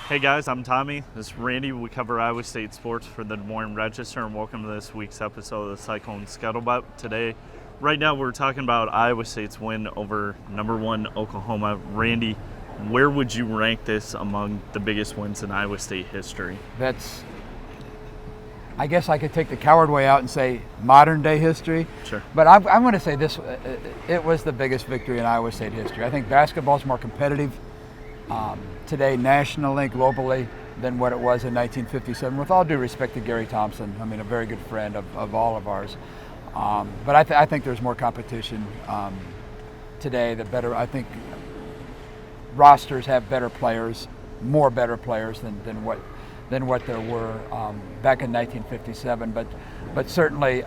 Hey guys, I'm Tommy. This is Randy. We cover Iowa State sports for the Des Moines Register, and welcome to this week's episode of the Cyclone Scuttlebutt. Today, right now, we're talking about Iowa State's win over number 1 Oklahoma. Randy, where would you rank this among the biggest wins in Iowa State history? I guess I could take the coward way out and say modern day history. Sure. But I'm going to say this, it was the biggest victory in Iowa State history. I think basketball is more competitive today nationally, globally, than what it was in 1957, with all due respect to Gary Thompson. I mean, a very good friend of all of ours. But I think there's more competition today. I think rosters have better players, more better players than what there were back in 1957. But certainly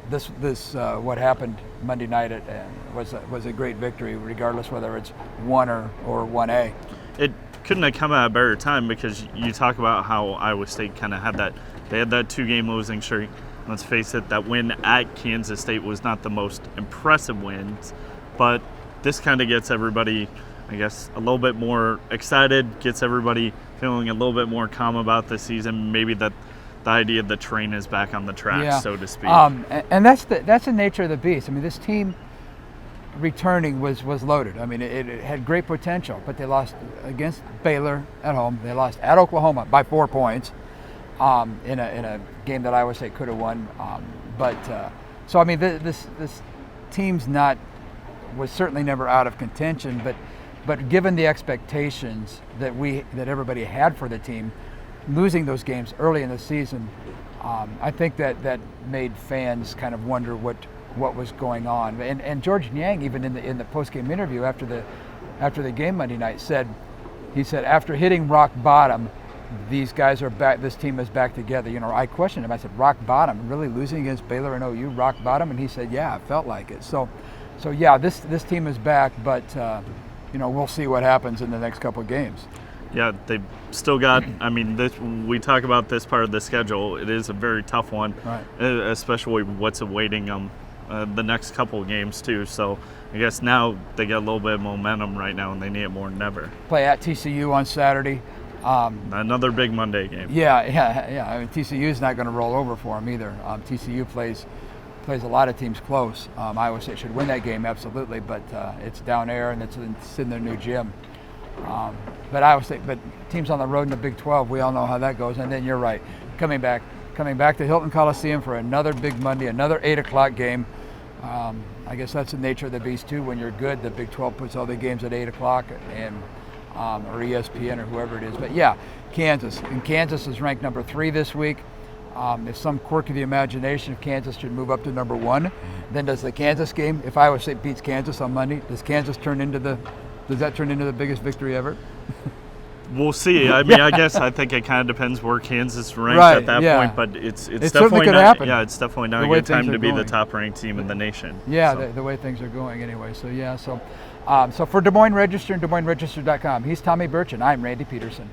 this what happened Monday night was a great victory, regardless whether it's 1 or 1A. It couldn't have come at a better time, because you talk about how Iowa State kind of had that 2-game losing streak. Let's face it, that win at Kansas State was not the most impressive wins, but this kind of gets everybody, I guess, a little bit more excited, gets everybody feeling a little bit more calm about the season. Maybe that the idea of the train is back on the track, so to speak. And that's the nature of the beast. I mean, this team returning was loaded. I mean, it had great potential, but they lost against Baylor at home. They lost at Oklahoma by 4 points in a game that Iowa State could have won. So I mean, this team's was certainly never out of contention, but given the expectations that everybody had for the team, losing those games early in the season, I think that made fans kind of wonder what was going on. And George Niang, even in the post-game interview after the game Monday night, said after hitting rock bottom, these guys are back. This team is back together. You know, I questioned him. I said, rock bottom, really losing against Baylor and OU, rock bottom? And he said, yeah, it felt like it. So yeah, this team is back, but we'll see what happens in the next couple of games. Yeah, they've still got, I mean, we talk about this part of the schedule. It is a very tough one, right, especially what's awaiting them the next couple of games, too. So I guess now they get a little bit of momentum right now, and they need it more than ever. Play at TCU on Saturday. Another big Monday game. Yeah. I mean, TCU is not going to roll over for them either. TCU plays a lot of teams close. Iowa State should win that game, absolutely, but it's down there and it's in their new gym. But teams on the road in the Big 12, we all know how that goes. And then you're right, coming back to Hilton Coliseum for another big Monday, another 8 o'clock game. I guess that's the nature of the beast too. When you're good, the Big 12 puts all the games at 8 o'clock or ESPN or whoever it is. But yeah, Kansas. And Kansas is ranked number 3 this week. If some quirk of the imagination, if Kansas should move up to number 1, then does the Kansas game, if Iowa State beats Kansas on Monday, does that turn into the biggest victory ever? We'll see. I mean, I think it kind of depends where Kansas ranks at that point, but it's definitely not. Happen. Yeah, it's definitely not a good time to be the top-ranked team in the nation. Yeah, so. The way things are going anyway. So yeah, so for Des Moines Register and DesMoinesRegister.com, he's Tommy Birch and I'm Randy Peterson.